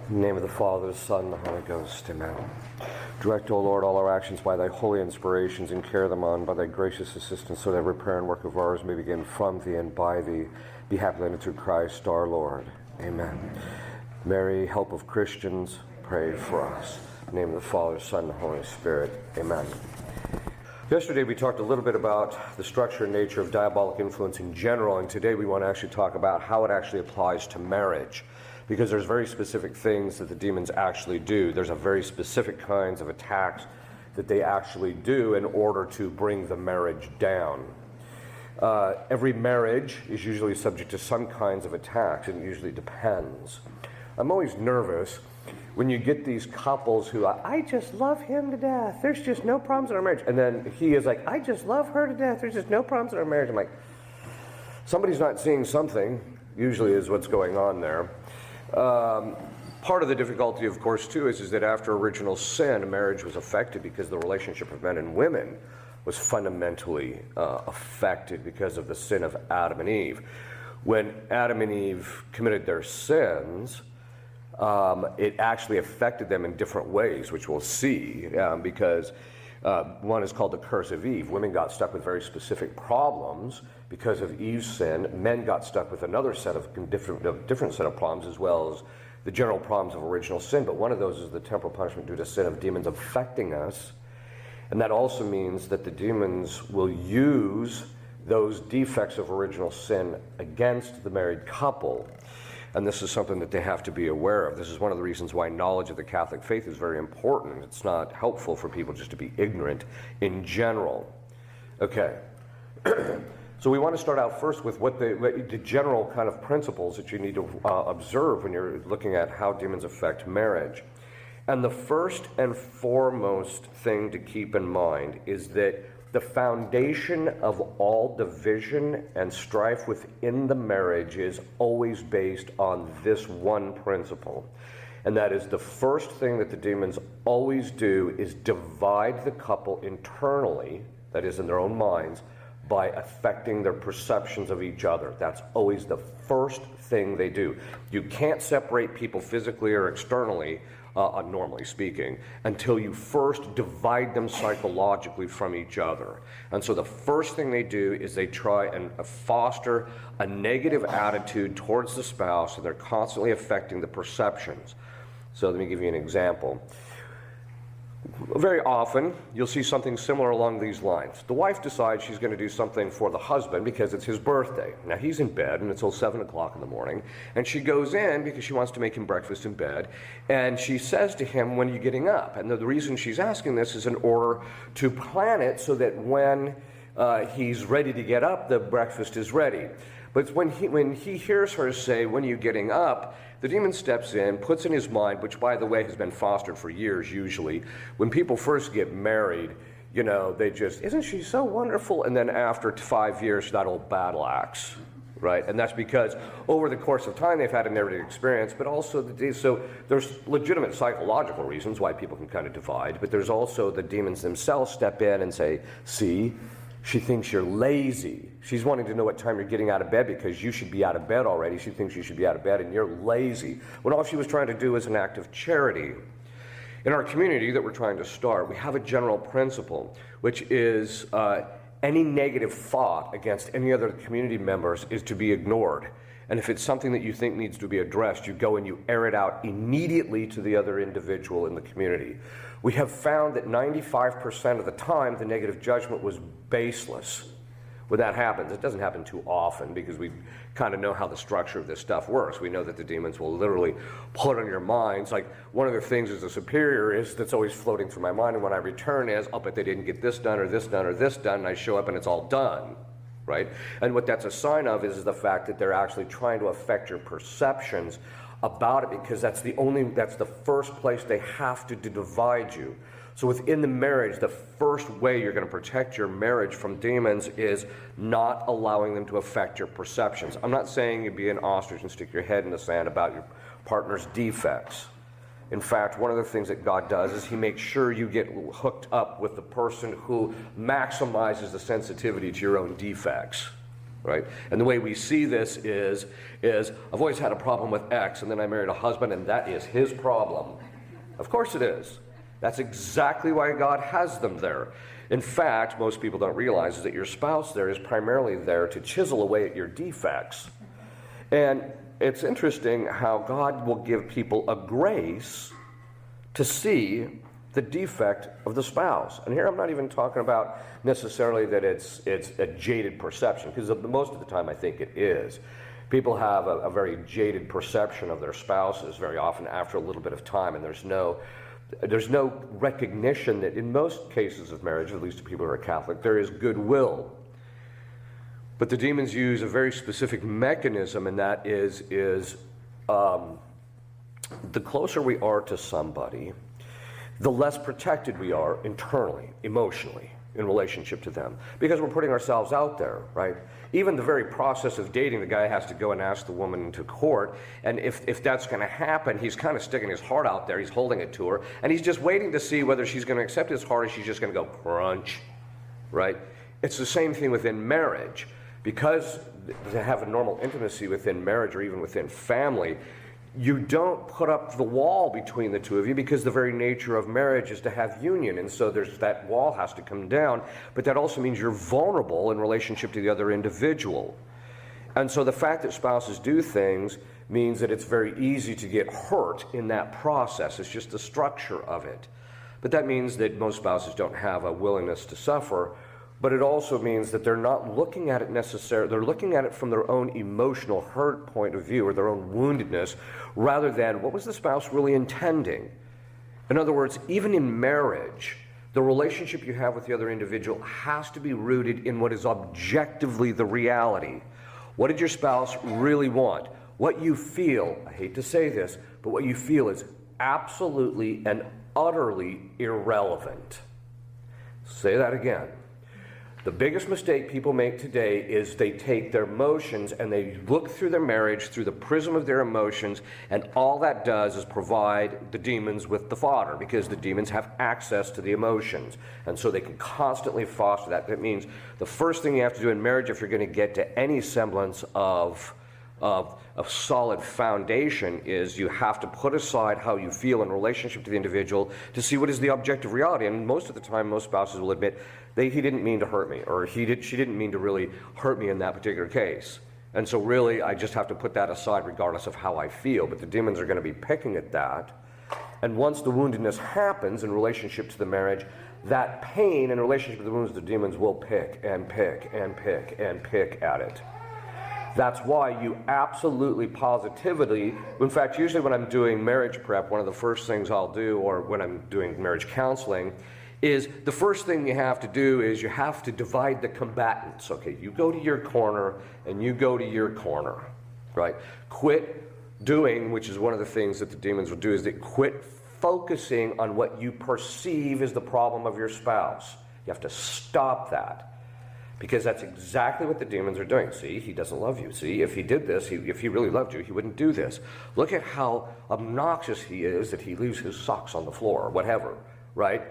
In the name of the Father, the Son, and the Holy Ghost. Amen. Direct, O Lord, all our actions by thy holy inspirations, and carry them on by thy gracious assistance, so that every prayer and work of ours may begin from thee and by thee. Be happily unto through Christ our Lord. Amen. Mary, help of Christians, pray for us. In the name of the Father, Son, and the Holy Spirit. Amen. Yesterday we talked a little bit about the structure and nature of diabolic influence in general, and today we want to actually talk about how it actually applies to marriage. Because there's very specific things that the demons actually do. There's a very specific kinds of attacks that they actually do in order to bring the marriage down. Every marriage is usually subject to some kinds of attacks, and it usually depends. I'm always nervous when you get these couples who, I just love him to death. There's just no problems in our marriage. And then he is like, I just love her to death. There's just no problems in our marriage. I'm like, somebody's not seeing something, usually is what's going on there. Part of the difficulty, of course, too, is that after original sin, marriage was affected because the relationship of men and women was fundamentally affected because of the sin of Adam and Eve. When Adam and Eve committed their sins, it actually affected them in different ways, which we'll see, because one is called the curse of Eve. Women got stuck with very specific problems because of Eve's sin. Men got stuck with another set of different set of problems, as well as the general problems of original sin. But one of those is the temporal punishment due to sin of demons affecting us. And that also means that the demons will use those defects of original sin against the married couple. And this is something that they have to be aware of. This is one of the reasons why knowledge of the Catholic faith is very important. It's not helpful for people just to be ignorant in general. Okay. So we want to start out first with what the general kind of principles that you need to observe when you're looking at how demons affect marriage. And the first and foremost thing to keep in mind is that the foundation of all division and strife within the marriage is always based on this one principle. And that is the first thing that the demons always do is divide the couple internally, that is in their own minds, by affecting their perceptions of each other. That's always the first thing they do. You can't separate people physically or externally, normally speaking, until you first divide them psychologically from each other. And so the first thing they do is they try and foster a negative attitude towards the spouse, so they're constantly affecting the perceptions. So let me give you an example. Very often, you'll see something similar along these lines. The wife decides she's going to do something for the husband because it's his birthday. Now, he's in bed, and it's till 7 o'clock in the morning, and she goes in because she wants to make him breakfast in bed, and she says to him, when are you getting up? And the reason she's asking this is in order to plan it so that when he's ready to get up, the breakfast is ready. But when he hears her say, when are you getting up, the demon steps in, puts in his mind, which, by the way, has been fostered for years usually. When people first get married, you know, they just, isn't she so wonderful? And then after 5 years, that old battle axe, right? And that's because over the course of time, they've had a narrative experience, but also, so there's legitimate psychological reasons why people can kind of divide, but there's also the demons themselves step in and say, see, she thinks you're lazy. She's wanting to know what time you're getting out of bed because you should be out of bed already. She thinks you should be out of bed and you're lazy. When all she was trying to do is an act of charity. In our community that we're trying to start, we have a general principle, which is any negative thought against any other community members is to be ignored. And if it's something that you think needs to be addressed, you go and you air it out immediately to the other individual in the community. We have found that 95% of the time, the negative judgment was baseless. When that happens, it doesn't happen too often because we kind of know how the structure of this stuff works. We know that the demons will literally put on your minds. Like, one of the things as a superior is that's always floating through my mind, and when I return is, oh, but they didn't get this done or this done or this done, and I show up and it's all done. Right? And what that's a sign of is the fact that they're actually trying to affect your perceptions about it, because that's the first place they have to divide you. So within the marriage, the first way you're going to protect your marriage from demons is not allowing them to affect your perceptions. I'm not saying you be an ostrich and stick your head in the sand about your partner's defects. In fact, one of the things that God does is he makes sure you get hooked up with the person who maximizes the sensitivity to your own defects. right? And the way we see this is I've always had a problem with X, and then I married a husband, and that is his problem. Of course it is. That's exactly why God has them there. In fact, most people don't realize is that your spouse there is primarily there to chisel away at your defects. And it's interesting how God will give people a grace to see the defect of the spouse. And here I'm not even talking about necessarily that it's a jaded perception, because most of the time I think it is. People have a very jaded perception of their spouses very often after a little bit of time, and there's no recognition that in most cases of marriage, at least to people who are Catholic, there is goodwill. But the demons use a very specific mechanism, and that is the closer we are to somebody, the less protected we are internally, emotionally, in relationship to them. Because we're putting ourselves out there, right? Even the very process of dating, the guy has to go and ask the woman into court, and if that's going to happen, he's kind of sticking his heart out there, he's holding it to her, and he's just waiting to see whether she's going to accept his heart or she's just going to go crunch, right? It's the same thing within marriage. Because to have a normal intimacy within marriage or even within family, you don't put up the wall between the two of you, because the very nature of marriage is to have union, and so that wall has to come down, but that also means you're vulnerable in relationship to the other individual. And so the fact that spouses do things means that it's very easy to get hurt in that process. It's just the structure of it. But that means that most spouses don't have a willingness to suffer, but it also means that they're not looking at it necessarily, they're looking at it from their own emotional hurt point of view, or their own woundedness, rather than what was the spouse really intending. In other words, even in marriage, the relationship you have with the other individual has to be rooted in what is objectively the reality. What did your spouse really want? What you feel, I hate to say this, but what you feel is absolutely and utterly irrelevant. Say that again. The biggest mistake people make today is they take their emotions and they look through their marriage through the prism of their emotions, and all that does is provide the demons with the fodder, because the demons have access to the emotions, and so they can constantly foster that. That means the first thing you have to do in marriage, if you're going to get to any semblance of solid foundation, is you have to put aside how you feel in relationship to the individual to see what is the objective reality. And most of the time, most spouses will admit he didn't mean to hurt me, or she didn't mean to really hurt me in that particular case. And so really, I just have to put that aside regardless of how I feel. But the demons are going to be picking at that. And once the woundedness happens in relationship to the marriage, that pain in relationship to the wounds, the demons will pick and pick and pick and pick at it. That's why you absolutely, positively, in fact, usually when I'm doing marriage prep, one of the first things I'll do, or when I'm doing marriage counseling, is the first thing you have to do is you have to divide the combatants. Okay, you go to your corner and you go to your corner, right? Quit doing, which is one of the things that the demons will do, is they quit focusing on what you perceive is the problem of your spouse. You have to stop that. Because that's exactly what the demons are doing. See, he doesn't love you. See, if he did this, if he really loved you, he wouldn't do this. Look at how obnoxious he is that he leaves his socks on the floor, or whatever, right?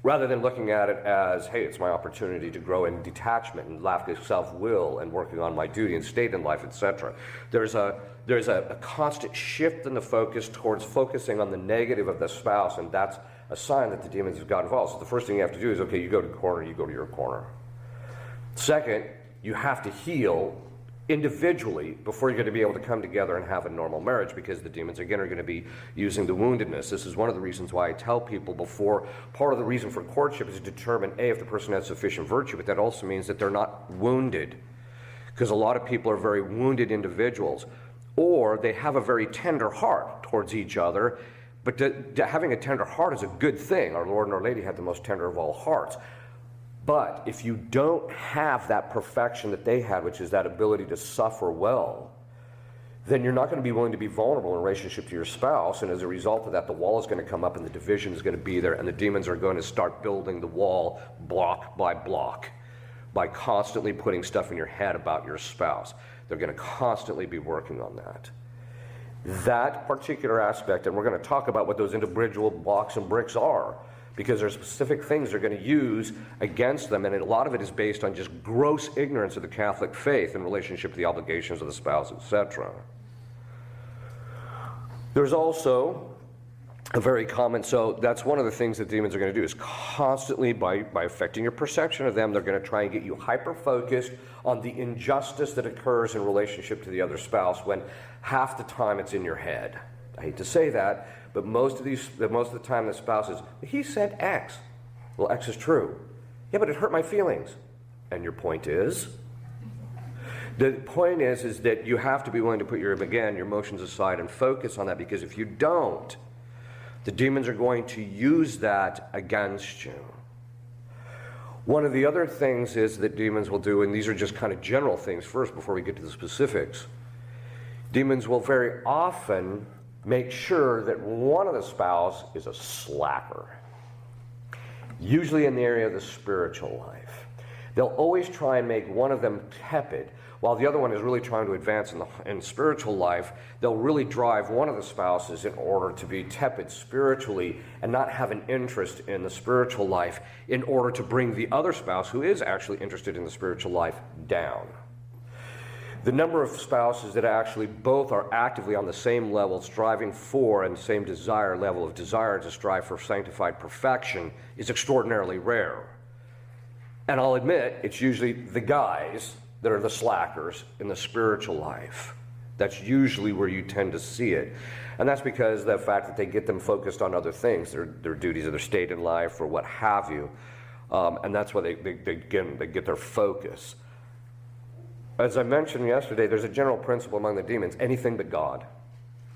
Rather than looking at it as, hey, it's my opportunity to grow in detachment and lack of self-will and working on my duty and state in life, etc. There's a constant shift in the focus towards focusing on the negative of the spouse, and that's a sign that the demons have got involved. So the first thing you have to do is, okay, you go to the corner, you go to your corner. Second, you have to heal individually before you're going to be able to come together and have a normal marriage, because the demons, again, are going to be using the woundedness. This is one of the reasons why I tell people before, part of the reason for courtship is to determine, A, if the person has sufficient virtue, but that also means that they're not wounded, because a lot of people are very wounded individuals, or they have a very tender heart towards each other, but having a tender heart is a good thing. Our Lord and Our Lady had the most tender of all hearts. But if you don't have that perfection that they had, which is that ability to suffer well, then you're not going to be willing to be vulnerable in relationship to your spouse. And as a result of that, the wall is going to come up and the division is going to be there, and the demons are going to start building the wall block by block by constantly putting stuff in your head about your spouse. They're going to constantly be working on that. That particular aspect, and we're going to talk about what those individual blocks and bricks are, because there's specific things they're going to use against them, and a lot of it is based on just gross ignorance of the Catholic faith in relationship to the obligations of the spouse, etc. There's also a very common, so that's one of the things that demons are going to do, is constantly, by affecting your perception of them, they're going to try and get you hyper-focused on the injustice that occurs in relationship to the other spouse, when half the time it's in your head. I hate to say that, but most of the time the spouse is, he said X. Well, X is true. Yeah, but it hurt my feelings. And your point is? The point is that you have to be willing to put your emotions aside and focus on that, because if you don't, the demons are going to use that against you. One of the other things is that demons will do, and these are just kind of general things first before we get to the specifics, demons will very often make sure that one of the spouse is a slacker, usually in the area of the spiritual life. They'll always try and make one of them tepid, while the other one is really trying to advance in spiritual life. They'll really drive one of the spouses in order to be tepid spiritually and not have an interest in the spiritual life, in order to bring the other spouse, who is actually interested in the spiritual life, down. The number of spouses that actually both are actively on the same level, striving for, and the same level of desire to strive for sanctified perfection, is extraordinarily rare. And I'll admit, it's usually the guys that are the slackers in the spiritual life. That's usually where you tend to see it. And that's because of the fact that they get them focused on other things, their duties of their state in life or what have you. And that's why they get their focus. As I mentioned yesterday, there's a general principle among the demons: anything but God.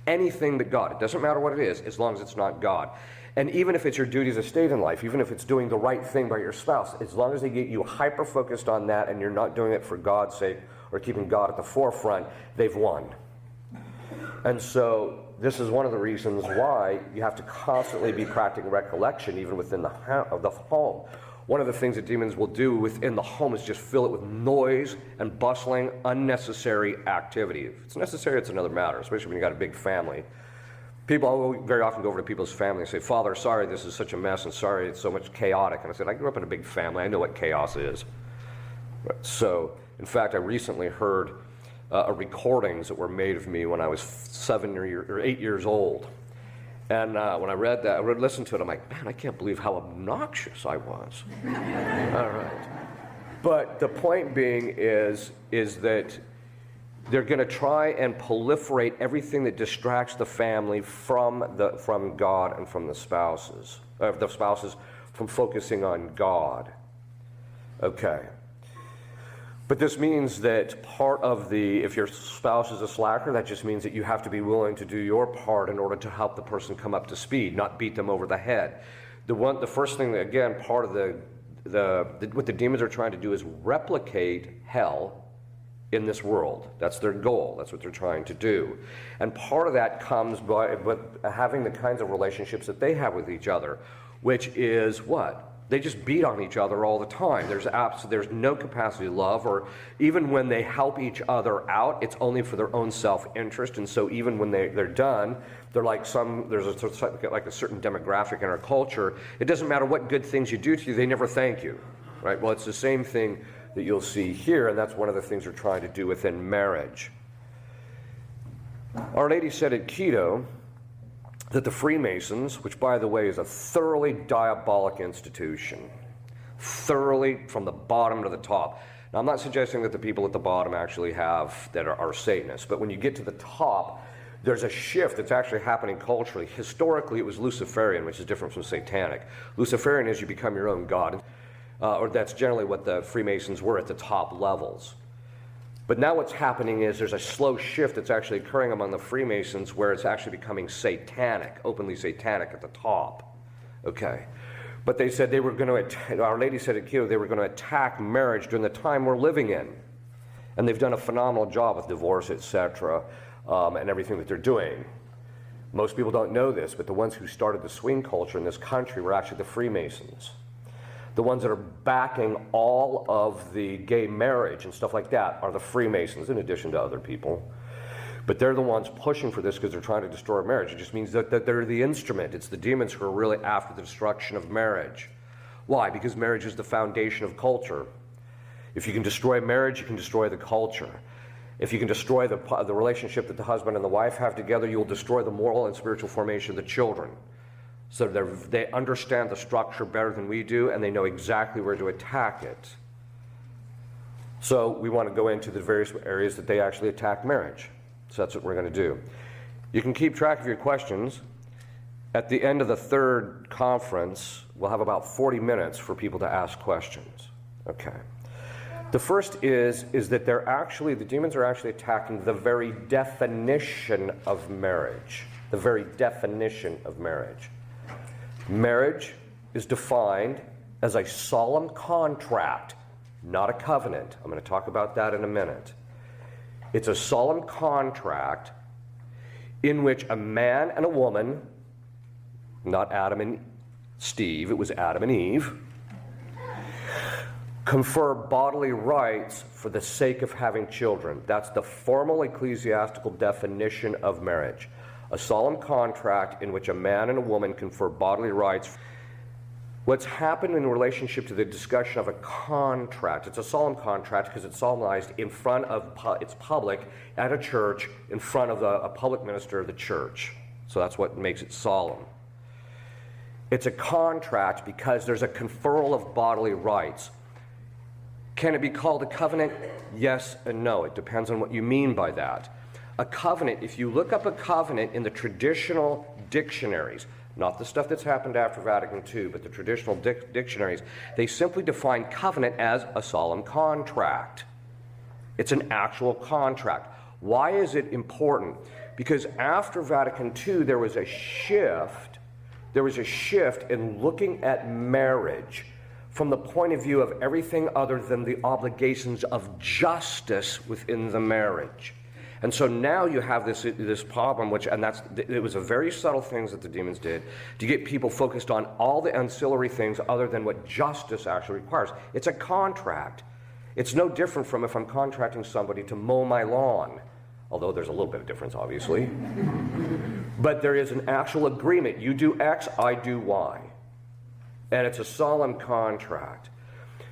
Anything but God. It doesn't matter what it is, as long as it's not God. And even if it's your duties of state in life, even if it's doing the right thing by your spouse, as long as they get you hyper-focused on that and you're not doing it for God's sake or keeping God at the forefront, they've won. And so this is one of the reasons why you have to constantly be practicing recollection, even within the home. One of the things that demons will do within the home is just fill it with noise and bustling, unnecessary activity. If it's necessary, it's another matter, especially when you've got a big family. People very often go over to people's family and say, "Father, sorry this is such a mess, and sorry it's so much chaotic." And I said, I grew up in a big family. I know what chaos is. So, in fact, I recently heard recordings that were made of me when I was 7 or 8 years old. And when I read that, listened to it, I'm like, man, I can't believe how obnoxious I was. All right. But the point being is that they're going to try and proliferate everything that distracts the family from God and from the spouses from focusing on God. Okay. But this means that if your spouse is a slacker, that just means that you have to be willing to do your part in order to help the person come up to speed, not beat them over the head. The first thing, again, part of what the demons are trying to do is replicate hell in this world. That's their goal. That's what they're trying to do. And part of that comes by having the kinds of relationships that they have with each other, which is what? They just beat on each other all the time. There's no capacity to love, or even when they help each other out, it's only for their own self-interest. And so even when they're done, they're like there's a certain demographic in our culture. It doesn't matter what good things you do to you, they never thank you, right? Well, it's the same thing that you'll see here, and that's one of the things we're trying to do within marriage. Our Lady said at Quito that the Freemasons, which by the way is a thoroughly diabolic institution, thoroughly from the bottom to the top. Now, I'm not suggesting that the people at the bottom actually are Satanists, but when you get to the top, there's a shift that's actually happening culturally. Historically, it was Luciferian, which is different from Satanic. Luciferian is you become your own god. Or that's generally what the Freemasons were at the top levels. But now what's happening is there's a slow shift that's actually occurring among the Freemasons, where it's actually becoming satanic, openly satanic at the top. Okay. But they said they were going to, Our Lady said at Quito, they were going to attack marriage during the time we're living in. And they've done a phenomenal job with divorce, etc., and everything that they're doing. Most people don't know this, but the ones who started the swing culture in this country were actually the Freemasons. The ones that are backing all of the gay marriage and stuff like that are the Freemasons, in addition to other people. But they're the ones pushing for this because they're trying to destroy marriage. It just means that they're the instrument. It's the demons who are really after the destruction of marriage. Why? Because marriage is the foundation of culture. If you can destroy marriage, you can destroy the culture. If you can destroy the relationship that the husband and the wife have together, you will destroy the moral and spiritual formation of the children. So they understand the structure better than we do, and they know exactly where to attack it. So we want to go into the various areas that they actually attack marriage. So that's what we're going to do. You can keep track of your questions. At the end of the third conference, we'll have about 40 minutes for people to ask questions. Okay. The first is that the demons are actually attacking the very definition of marriage. The very definition of marriage. Marriage is defined as a solemn contract, not a covenant. I'm going to talk about that in a minute. It's a solemn contract in which a man and a woman, not Adam and Steve, it was Adam and Eve, confer bodily rights for the sake of having children. That's the formal ecclesiastical definition of marriage. A solemn contract in which a man and a woman confer bodily rights. What's happened in relationship to the discussion of a contract, it's a solemn contract because it's solemnized in front of, it's public, at a church, in front of a public minister of the church. So that's what makes it solemn. It's a contract because there's a conferral of bodily rights. Can it be called a covenant? Yes and no. It depends on what you mean by that. A covenant, if you look up a covenant in the traditional dictionaries, not the stuff that's happened after Vatican II, but the traditional dictionaries, they simply define covenant as a solemn contract. It's an actual contract. Why is it important? Because after Vatican II, there was a shift in looking at marriage from the point of view of everything other than the obligations of justice within the marriage. And so now you have this problem, it was a very subtle things that the demons did to get people focused on all the ancillary things other than what justice actually requires. It's a contract. It's no different from if I'm contracting somebody to mow my lawn, although there's a little bit of difference, obviously. But there is an actual agreement. You do X, I do Y. And it's a solemn contract.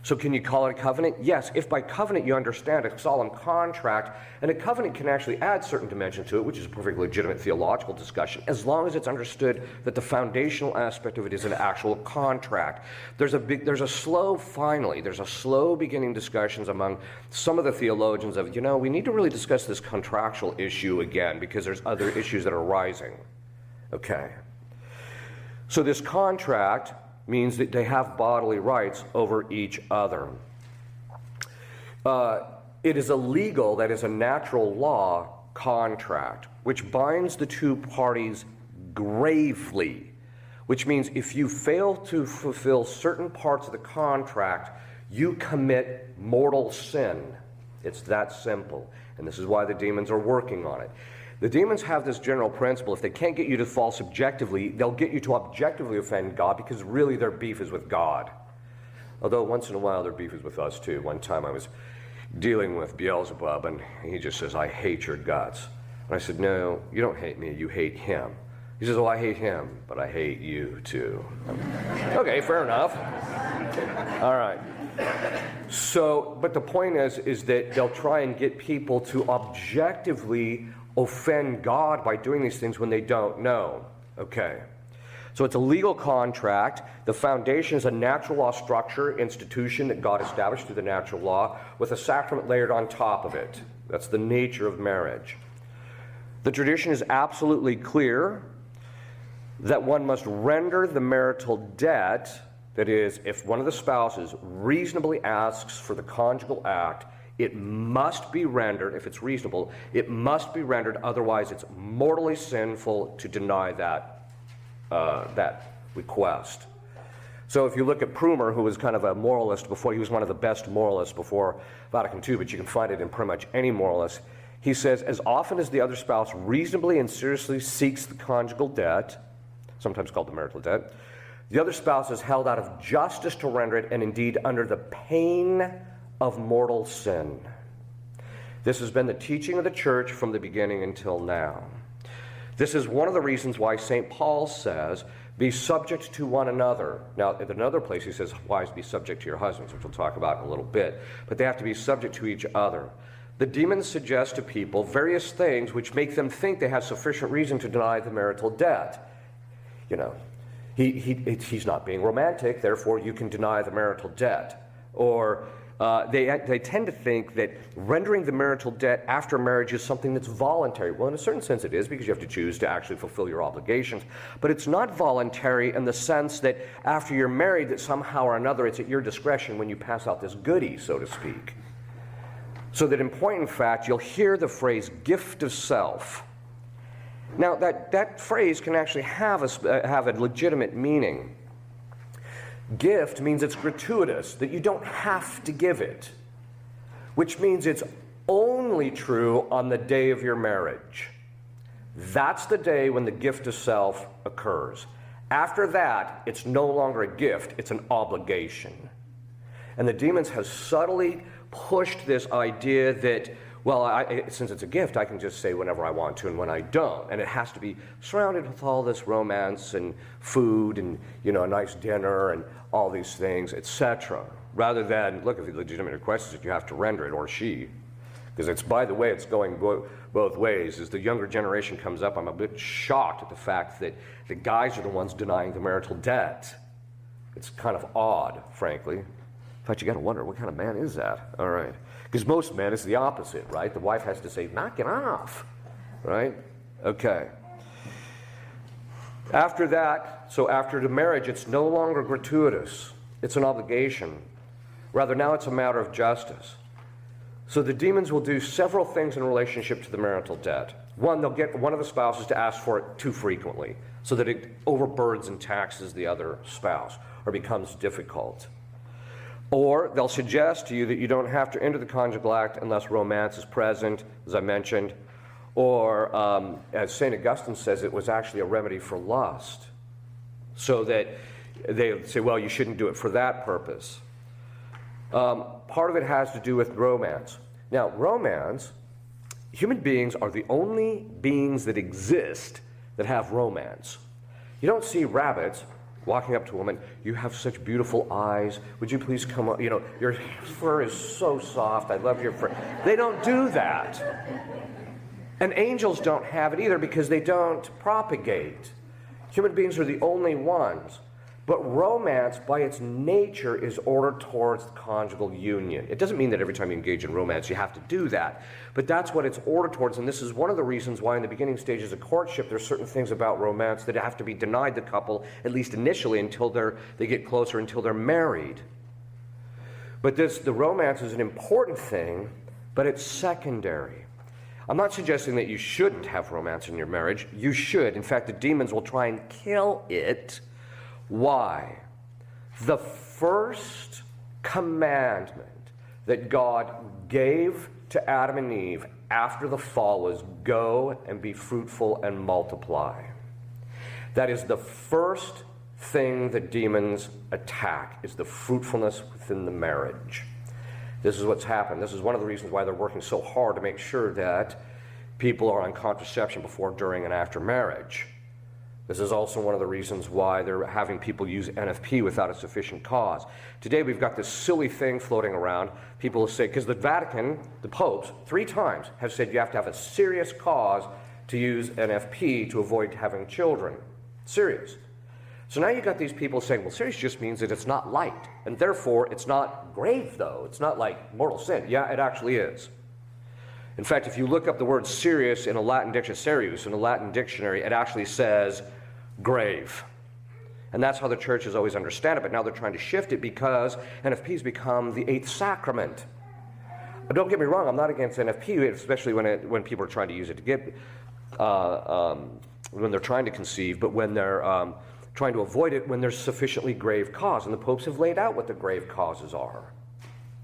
So can you call it a covenant? Yes, if by covenant you understand a solemn contract, and a covenant can actually add certain dimension to it, which is a perfectly legitimate theological discussion, as long as it's understood that the foundational aspect of it is an actual contract. There's a slow beginning discussions among some of the theologians of, we need to really discuss this contractual issue again because there's other issues that are rising. Okay. So this contract means that they have bodily rights over each other. It is a legal, that is a natural law contract, which binds the two parties gravely, which means if you fail to fulfill certain parts of the contract, you commit mortal sin. It's that simple. And this is why the demons are working on it. The demons have this general principle. If they can't get you to fall subjectively, they'll get you to objectively offend God because really their beef is with God. Although once in a while their beef is with us too. One time I was dealing with Beelzebub and he just says, I hate your guts. And I said, no, you don't hate me, you hate him. He says, well, I hate him, but I hate you too. Okay, fair enough. All right. So, but the point is that they'll try and get people to objectively offend God by doing these things when they don't know. Okay. So it's a legal contract. The foundation is a natural law structure, institution that God established through the natural law with a sacrament layered on top of it. That's the nature of marriage. The tradition is absolutely clear that one must render the marital debt, that is, if one of the spouses reasonably asks for the conjugal act, it must be rendered, if it's reasonable, it must be rendered, otherwise it's mortally sinful to deny that request. So if you look at Prumer, who was kind of a moralist before, he was one of the best moralists before Vatican II, but you can find it in pretty much any moralist, he says, as often as the other spouse reasonably and seriously seeks the conjugal debt, sometimes called the marital debt, the other spouse is held out of justice to render it, and indeed under the pain of mortal sin. This has been the teaching of the church from the beginning until now. This is one of the reasons why St. Paul says, be subject to one another. Now, in another place he says, wives, be subject to your husbands, which we'll talk about in a little bit. But they have to be subject to each other. The demons suggest to people various things which make them think they have sufficient reason to deny the marital debt. You know, he's not being romantic, therefore you can deny the marital debt. Or they tend to think that rendering the marital debt after marriage is something that's voluntary. Well, in a certain sense it is, because you have to choose to actually fulfill your obligations. But it's not voluntary in the sense that after you're married, that somehow or another it's at your discretion when you pass out this goodie, so to speak. So that in point in fact, you'll hear the phrase gift of self. Now, that phrase can actually have a legitimate meaning. Gift means it's gratuitous, that you don't have to give it, which means it's only true on the day of your marriage. That's the day when the gift of self occurs. After that, it's no longer a gift, it's an obligation. And the demons have subtly pushed this idea that, well, since it's a gift, I can just say whenever I want to and when I don't. And it has to be surrounded with all this romance and food and, you know, a nice dinner and all these things, etc. Rather than, look, if the legitimate request is that you have to render it, or she. Because it's, by the way, it's going both ways. As the younger generation comes up, I'm a bit shocked at the fact that the guys are the ones denying the marital debt. It's kind of odd, frankly. In fact, you got to wonder, what kind of man is that? All right. Because most men, it's the opposite, right? The wife has to say, knock it off, right? Okay. After that, so after the marriage, it's no longer gratuitous. It's an obligation. Rather, now it's a matter of justice. So the demons will do several things in relationship to the marital debt. One, they'll get one of the spouses to ask for it too frequently, so that it overburdens and taxes the other spouse, or becomes difficult. Or they'll suggest to you that you don't have to enter the conjugal act unless romance is present, as I mentioned. Or, as St. Augustine says, it was actually a remedy for lust. So that they say, well, you shouldn't do it for that purpose. Part of it has to do with romance. Now, romance, human beings are the only beings that exist that have romance. You don't see rabbits walking up to a woman, you have such beautiful eyes, would you please come up, you know, your fur is so soft, I love your fur. They don't do that. And angels don't have it either because they don't propagate. Human beings are the only ones. But romance, by its nature, is ordered towards the conjugal union. It doesn't mean that every time you engage in romance you have to do that. But that's what it's ordered towards, and this is one of the reasons why in the beginning stages of courtship there's certain things about romance that have to be denied the couple, at least initially, until they get closer, until they're married. But the romance is an important thing, but it's secondary. I'm not suggesting that you shouldn't have romance in your marriage. You should. In fact, the demons will try and kill it. Why? The first commandment that God gave to Adam and Eve after the fall was go and be fruitful and multiply. That is the first thing that demons attack, is the fruitfulness within the marriage. This is what's happened. This is one of the reasons why they're working so hard to make sure that people are on contraception before, during, and after marriage. This is also one of the reasons why they're having people use NFP without a sufficient cause. Today we've got this silly thing floating around. People say, because the Vatican, the popes, 3 times have said you have to have a serious cause to use NFP to avoid having children. Serious. So now you've got these people saying, well, serious just means that it's not light, and therefore it's not grave, though. It's not like mortal sin. Yeah, it actually is. In fact, if you look up the word serious in a Latin dictionary, it actually says grave. And that's how the church has always understood it, but now they're trying to shift it because NFP has become the 8th sacrament. But don't get me wrong, I'm not against NFP, especially when people are trying to use it to get, when they're trying to conceive, but when they're trying to avoid it when there's sufficiently grave cause. And the popes have laid out what the grave causes are.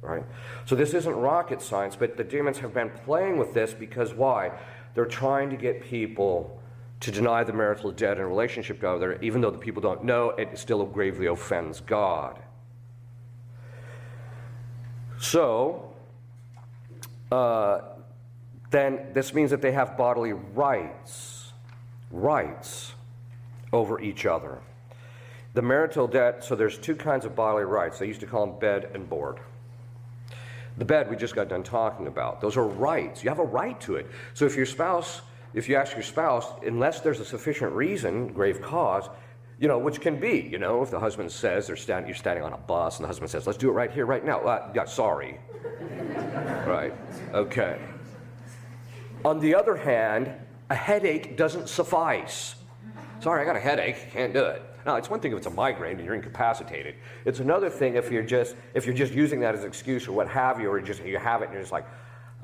Right? So this isn't rocket science, but the demons have been playing with this because why? They're trying to get people to deny the marital debt in relationship to other, even though the people don't know, it still gravely offends God. So, then this means that they have bodily rights over each other. The marital debt, so there's two kinds of bodily rights. They used to call them bed and board. The bed we just got done talking about. Those are rights. You have a right to it. So if you ask your spouse, unless there's a sufficient reason, grave cause, which can be, if the husband says you're standing on a bus and the husband says, let's do it right here, right now. Yeah, sorry. Right, okay. On the other hand, a headache doesn't suffice. Sorry, I got a headache, can't do it. Now, it's one thing if it's a migraine and you're incapacitated. It's another thing if you're just using that as an excuse or what have you, or you have it and you're just like,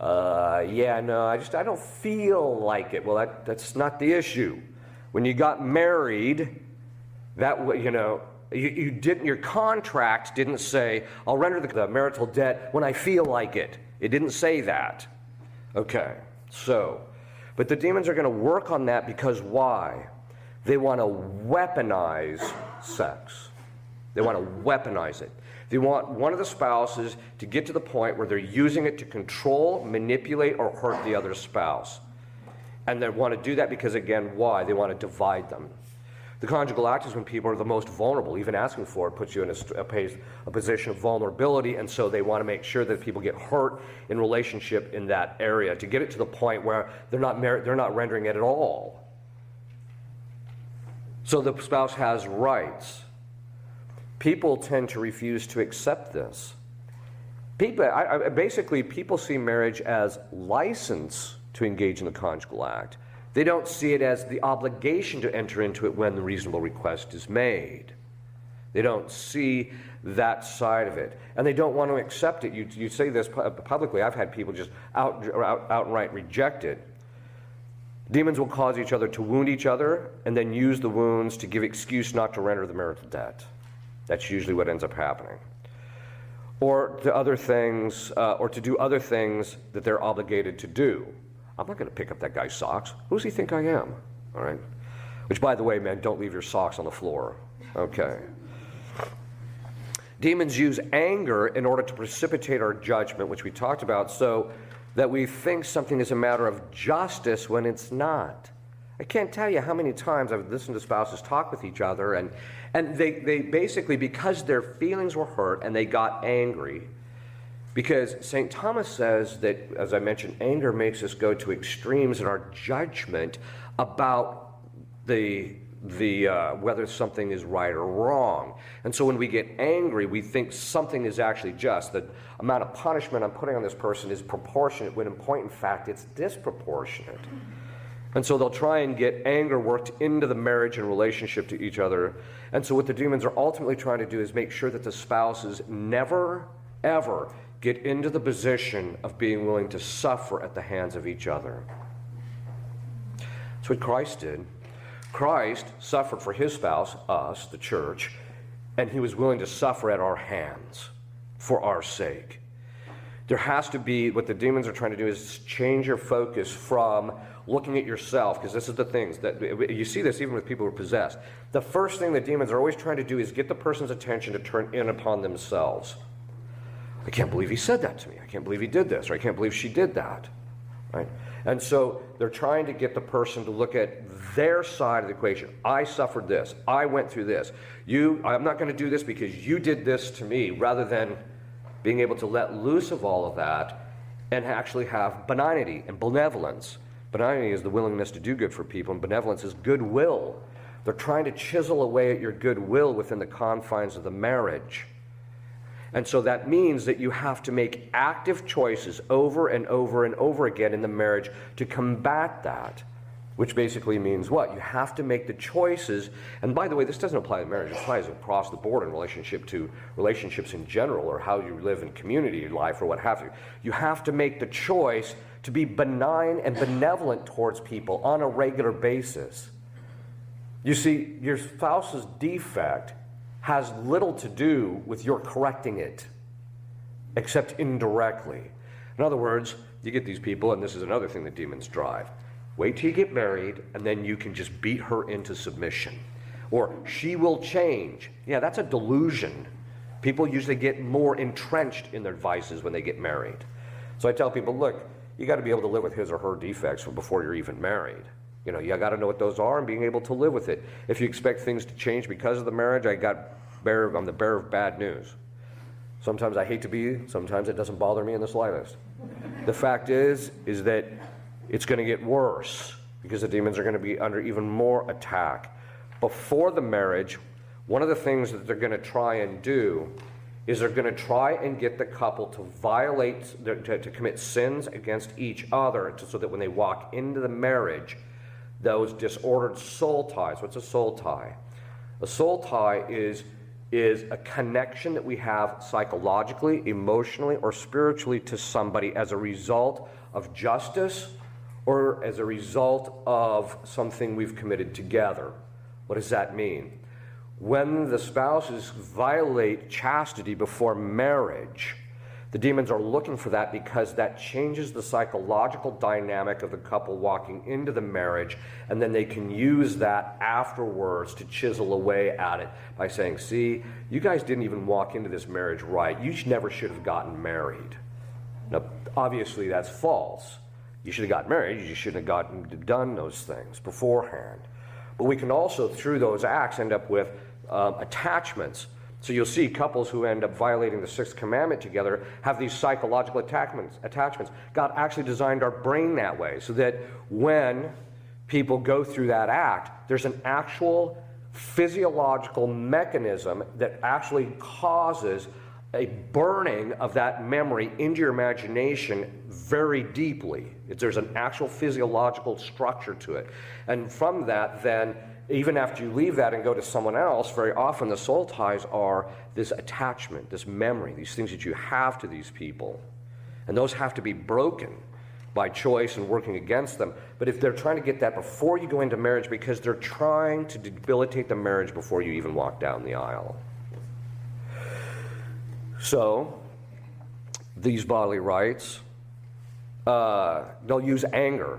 I don't feel like it. Well, that's not the issue. When you got married, you didn't. Your contract didn't say, "I'll render the marital debt when I feel like it." It didn't say that. Okay, but the demons are going to work on that because why? They want to weaponize sex. They want to weaponize it. They want one of the spouses to get to the point where they're using it to control, manipulate, or hurt the other spouse. And they want to do that because, again, why? They want to divide them. The conjugal act is when people are the most vulnerable. Even asking for it puts you in a position of vulnerability, and so they want to make sure that people get hurt in relationship in that area to get it to the point where they're not rendering it at all. So the spouse has rights. People tend to refuse to accept this. People see marriage as license to engage in the conjugal act. They don't see it as the obligation to enter into it when the reasonable request is made. They don't see that side of it. And they don't want to accept it. You say this publicly. I've had people just outright reject it. Demons will cause each other to wound each other and then use the wounds to give excuse not to render the marital debt. That's usually what ends up happening. Or to do other things that they're obligated to do. I'm not going to pick up that guy's socks. Who does he think I am? All right. Which, by the way, man, don't leave your socks on the floor. Okay. Demons use anger in order to precipitate our judgment, which we talked about, so that we think something is a matter of justice when it's not. I can't tell you how many times I've listened to spouses talk with each other, and they basically, because their feelings were hurt and they got angry, because St. Thomas says that, as I mentioned, anger makes us go to extremes in our judgment about whether something is right or wrong. And so when we get angry, we think something is actually just. The amount of punishment I'm putting on this person is proportionate, when in point in fact it's disproportionate. And so they'll try and get anger worked into the marriage and relationship to each other. And so what the demons are ultimately trying to do is make sure that the spouses never, ever get into the position of being willing to suffer at the hands of each other. That's what Christ did. Christ suffered for his spouse, us, the church, and he was willing to suffer at our hands for our sake. There has to be, what the demons are trying to do is change your focus from looking at yourself, because this is the things that you see this even with people who are possessed. The first thing the demons are always trying to do is get the person's attention to turn in upon themselves. I can't believe he said that to me. I can't believe he did this, or I can't believe she did that. Right? And so they're trying to get the person to look at their side of the equation. I suffered this. I went through this. I'm not going to do this because you did this to me, rather than being able to let loose of all of that and actually have benignity and benevolence. Benignity is the willingness to do good for people, and benevolence is goodwill. They're trying to chisel away at your goodwill within the confines of the marriage. And so that means that you have to make active choices over and over and over again in the marriage to combat that, which basically means what? You have to make the choices. And by the way, this doesn't apply to marriage. It applies across the board in relationship to relationships in general, or how you live in community life, or what have you. You have to make the choice to be benign and benevolent towards people on a regular basis. You see, your spouse's defect has little to do with your correcting it, except indirectly. In other words, you get these people, and this is another thing that demons drive. Wait till you get married, and then you can just beat her into submission. Or, she will change. Yeah, that's a delusion. People usually get more entrenched in their vices when they get married. So I tell people, look, you got to be able to live with his or her defects before you're even married. You know, you got to know what those are and being able to live with it. If you expect things to change because of the marriage, I'm the bearer of bad news. Sometimes I hate to be, sometimes it doesn't bother me in the slightest. The fact is that it's going to get worse because the demons are going to be under even more attack. Before the marriage, one of the things that they're going to try and do is they're going to try and get the couple to violate, to commit sins against each other so that when they walk into the marriage, those disordered soul ties. What's a soul tie? A soul tie is a connection that we have psychologically, emotionally, or spiritually to somebody as a result of justice or as a result of something we've committed together. What does that mean? When the spouses violate chastity before marriage, the demons are looking for that because that changes the psychological dynamic of the couple walking into the marriage, and then they can use that afterwards to chisel away at it by saying, see, you guys didn't even walk into this marriage right. You never should have gotten married. Now, obviously that's false. You should have gotten married. You shouldn't have done those things beforehand. But we can also, through those acts, end up with attachments. So you'll see couples who end up violating the sixth commandment together have these psychological attachments. God actually designed our brain that way so that when people go through that act, there's an actual physiological mechanism that actually causes a burning of that memory into your imagination very deeply. There's an actual physiological structure to it. And from that, then, even after you leave that and go to someone else, very often the soul ties are this attachment, this memory, these things that you have to these people. And those have to be broken by choice and working against them. But if they're trying to get that before you go into marriage, because they're trying to debilitate the marriage before you even walk down the aisle. So, these bodily rights, they'll use anger.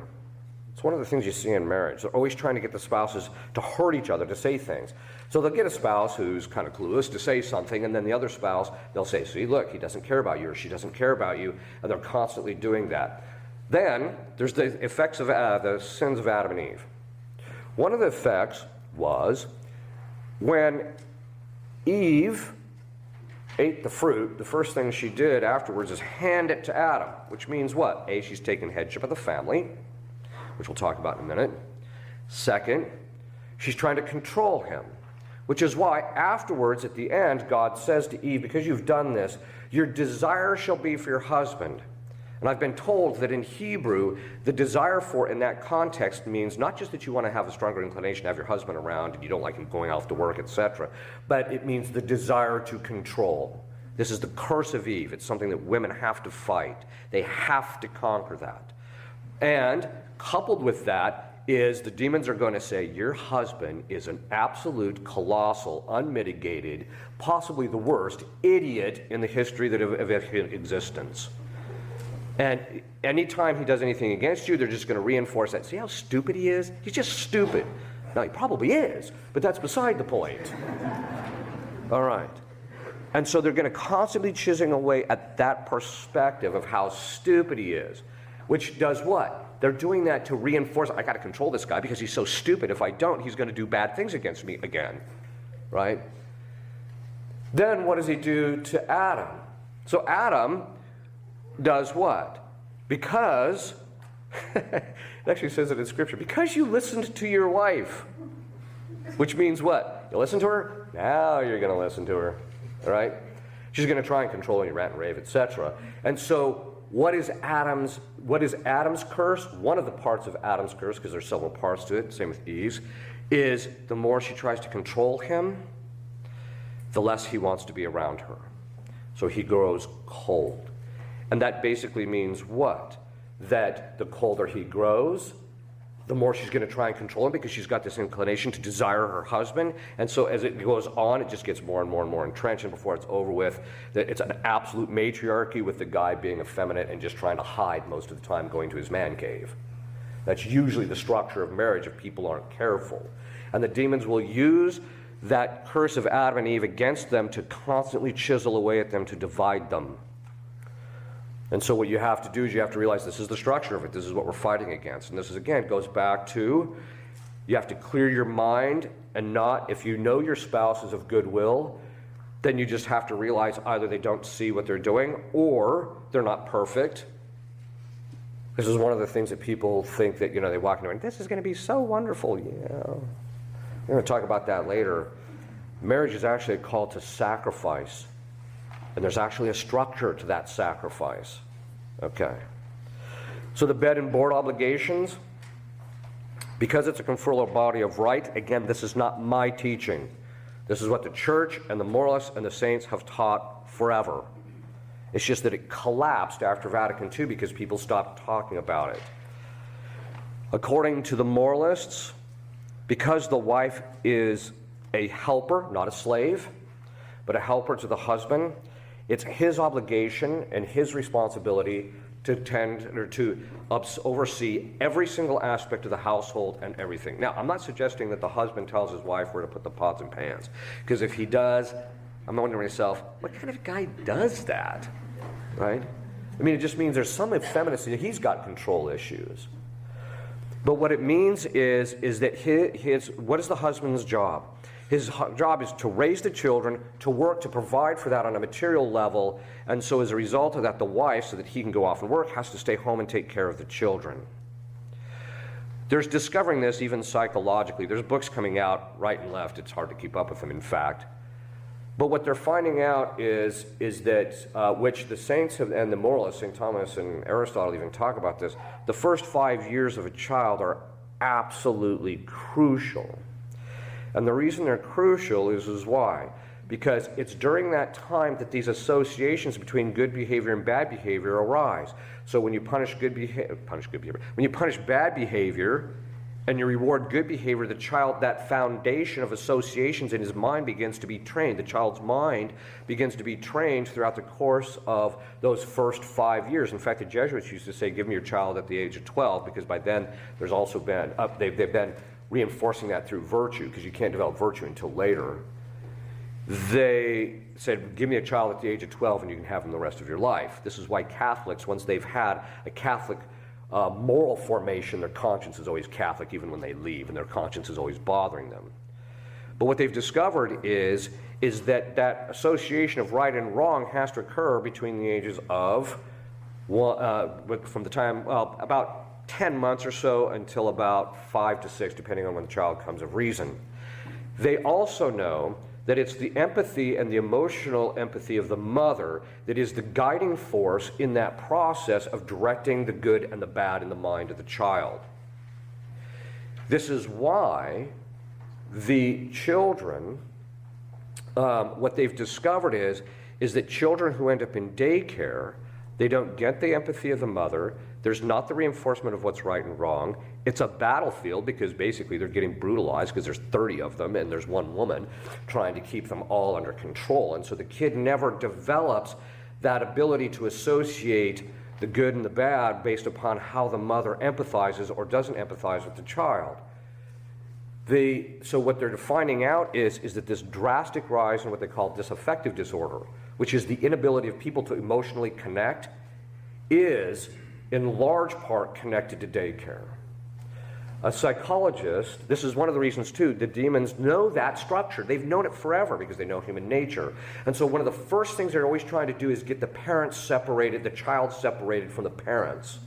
It's one of the things you see in marriage. They're always trying to get the spouses to hurt each other, to say things. So they'll get a spouse who's kind of clueless to say something, and then the other spouse, they'll say, see, look, he doesn't care about you, or she doesn't care about you, and they're constantly doing that. Then, there's the effects of the sins of Adam and Eve. One of the effects was when Eve ate the fruit, the first thing she did afterwards is hand it to Adam, which means what? A, she's taken headship of the family, which we'll talk about in a minute. Second, she's trying to control him, which is why afterwards at the end, God says to Eve, because you've done this, your desire shall be for your husband. And I've been told that in Hebrew, the desire for in that context means not just that you want to have a stronger inclination to have your husband around and you don't like him going off to work, etc., but it means the desire to control. This is the curse of Eve. It's something that women have to fight. They have to conquer that. And coupled with that is the demons are going to say, your husband is an absolute, colossal, unmitigated, possibly the worst idiot in the history of existence. And anytime he does anything against you, they're just going to reinforce that. See how stupid he is? He's just stupid. Now, he probably is, but that's beside the point. All right. And so they're going to constantly chiseling away at that perspective of how stupid he is, which does what? They're doing that to reinforce, I got to control this guy because he's so stupid. If I don't, he's going to do bad things against me again, right? Then what does he do to Adam? So Adam does what? Because, it actually says it in Scripture, because you listened to your wife, which means what? You listen to her, now you're going to listen to her, all right? She's going to try and control you, rant and rave, etc. And so what is Adam's curse? One of the parts of Adam's curse, because there's several parts to it, same with Eve's, is the more she tries to control him, the less he wants to be around her. So he grows cold. And that basically means what? That the colder he grows, the more she's going to try and control him because she's got this inclination to desire her husband. And so as it goes on, it just gets more and more and more entrenched. And before it's over with, it's an absolute matriarchy with the guy being effeminate and just trying to hide most of the time, going to his man cave. That's usually the structure of marriage if people aren't careful. And the demons will use that curse of Adam and Eve against them to constantly chisel away at them to divide them. And so what you have to do is you have to realize this is the structure of it. This is what we're fighting against. And this is, again, goes back to you have to clear your mind and not, if you know your spouse is of goodwill, then you just have to realize either they don't see what they're doing or they're not perfect. This is one of the things that people think that, they walk into and this is going to be so wonderful. We're going to talk about that later. Marriage is actually a call to sacrifice. And there's actually a structure to that sacrifice. Okay. So the bed and board obligations, because it's a conferral body of right, again, this is not my teaching. This is what the church and the moralists and the saints have taught forever. It's just that it collapsed after Vatican II because people stopped talking about it. According to the moralists, because the wife is a helper, not a slave, but a helper to the husband, it's his obligation and his responsibility to tend or to oversee every single aspect of the household and everything. Now, I'm not suggesting that the husband tells his wife where to put the pots and pans, because if he does, I'm wondering to myself, what kind of guy does that, right? I mean, it just means there's some effeminacy. He's got control issues. But what it means is that what is the husband's job? His job is to raise the children, to work, to provide for that on a material level, and so as a result of that, the wife, so that he can go off and work, has to stay home and take care of the children. There's discovering this even psychologically. There's books coming out right and left. It's hard to keep up with them, in fact. But what they're finding out is that, which the saints and the moralists, St. Thomas and Aristotle even talk about this, the first 5 years of a child are absolutely crucial. And the reason they're crucial is why? Because it's during that time that these associations between good behavior and bad behavior arise. So when you punish when you punish bad behavior and you reward good behavior, the child, that foundation of associations in his mind begins to be trained. The child's mind begins to be trained throughout the course of those first 5 years. In fact, the Jesuits used to say, give me your child at the age of 12, because by then there's also been, they've been reinforcing that through virtue, because you can't develop virtue until later. They said, give me a child at the age of 12 and you can have them the rest of your life. This is why Catholics, once they've had a Catholic moral formation, their conscience is always Catholic even when they leave, and their conscience is always bothering them. But what they've discovered is that association of right and wrong has to occur between the ages of, from the time, about 10 months or so until about 5 to 6, depending on when the child comes of reason. They also know that it's the empathy and the emotional empathy of the mother that is the guiding force in that process of directing the good and the bad in the mind of the child. This is why the children, what they've discovered is that children who end up in daycare, they don't get the empathy of the mother. There's not the reinforcement of what's right and wrong. It's a battlefield, because basically they're getting brutalized because there's 30 of them and there's one woman trying to keep them all under control. And so the kid never develops that ability to associate the good and the bad based upon how the mother empathizes or doesn't empathize with the child. So what they're finding out is that this drastic rise in what they call disaffective disorder, which is the inability of people to emotionally connect, is in large part connected to daycare. A psychologist, this is one of the reasons too, the demons know that structure. They've known it forever because they know human nature. And so one of the first things they're always trying to do is get the parents separated, the child separated from the parents,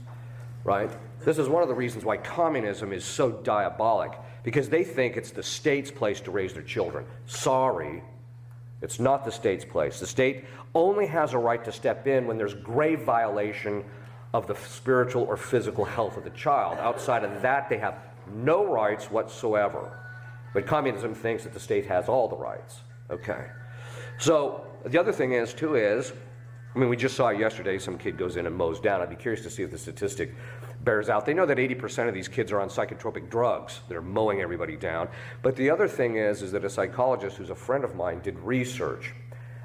right? This is one of the reasons why communism is so diabolic, because they think it's the state's place to raise their children. Sorry, it's not the state's place. The state only has a right to step in when there's grave violation of the spiritual or physical health of the child. Outside of that, they have no rights whatsoever. But communism thinks that the state has all the rights. Okay. So the other thing is, we just saw yesterday some kid goes in and mows down. I'd be curious to see if the statistic bears out. They know that 80% of these kids are on psychotropic drugs. They're mowing everybody down. But the other thing is that a psychologist who's a friend of mine did research.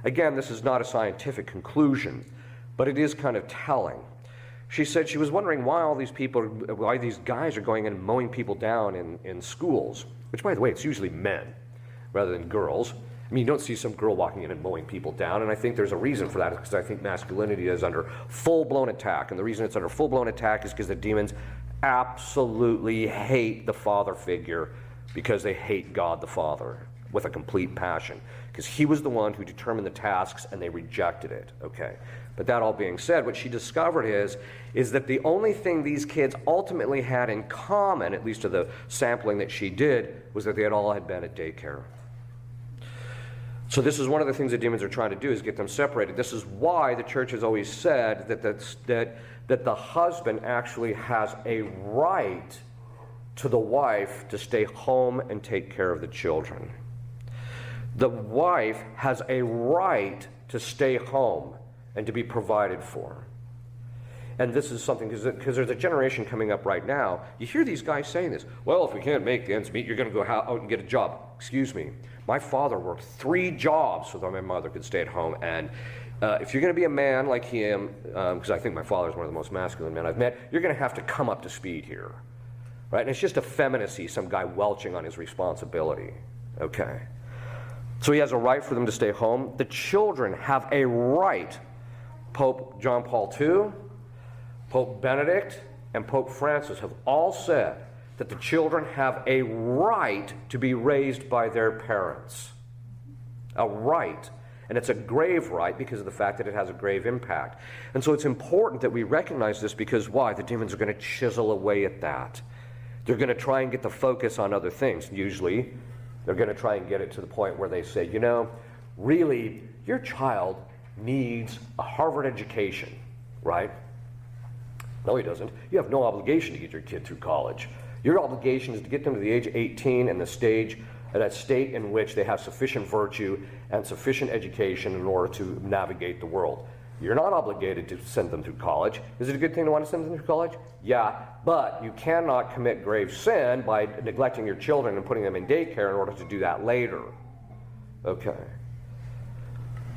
Again, this is not a scientific conclusion, but it is kind of telling. She said she was wondering why these guys are going in and mowing people down in schools, which, by the way, it's usually men rather than girls. I mean, you don't see some girl walking in and mowing people down, and I think there's a reason for that, because I think masculinity is under full-blown attack, and the reason it's under full-blown attack is because the demons absolutely hate the father figure, because they hate God the Father with a complete passion, because he was the one who determined the tasks and they rejected it, okay? But that all being said, what she discovered is that the only thing these kids ultimately had in common, at least to the sampling that she did, was that they all had been at daycare. So this is one of the things that demons are trying to do, is get them separated. This is why the church has always said that the husband actually has a right to the wife to stay home and take care of the children. The wife has a right to stay home and to be provided for. And this is something, because there's a generation coming up right now, you hear these guys saying this, well, if we can't make the ends meet, you're going to go out and get a job. Excuse me, my father worked 3 jobs so that my mother could stay at home, and if you're going to be a man like him, because I think my father is one of the most masculine men I've met, you're going to have to come up to speed here. Right? And it's just effeminacy, some guy welching on his responsibility. Okay. So he has a right for them to stay home. The children have a right. Pope John Paul II, Pope Benedict, and Pope Francis have all said that the children have a right to be raised by their parents. A right. And it's a grave right because of the fact that it has a grave impact. And so it's important that we recognize this, because why? The demons are going to chisel away at that. They're going to try and get the focus on other things. Usually, they're going to try and get it to the point where they say, you know, really, your child needs a Harvard education, right? No, he doesn't. You have no obligation to get your kid through college. Your obligation is to get them to the age of 18 and the stage, at a state in which they have sufficient virtue and sufficient education in order to navigate the world. You're not obligated to send them through college. Is it a good thing to want to send them through college? Yeah, but you cannot commit grave sin by neglecting your children and putting them in daycare in order to do that later. Okay.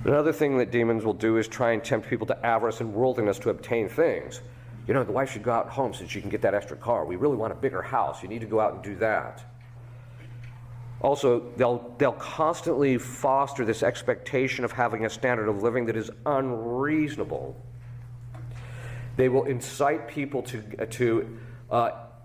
Another thing that demons will do is try and tempt people to avarice and worldliness to obtain things. You know, the wife should go out home so she can get that extra car. We really want a bigger house. You need to go out and do that. Also, they'll constantly foster this expectation of having a standard of living that is unreasonable. They will incite people to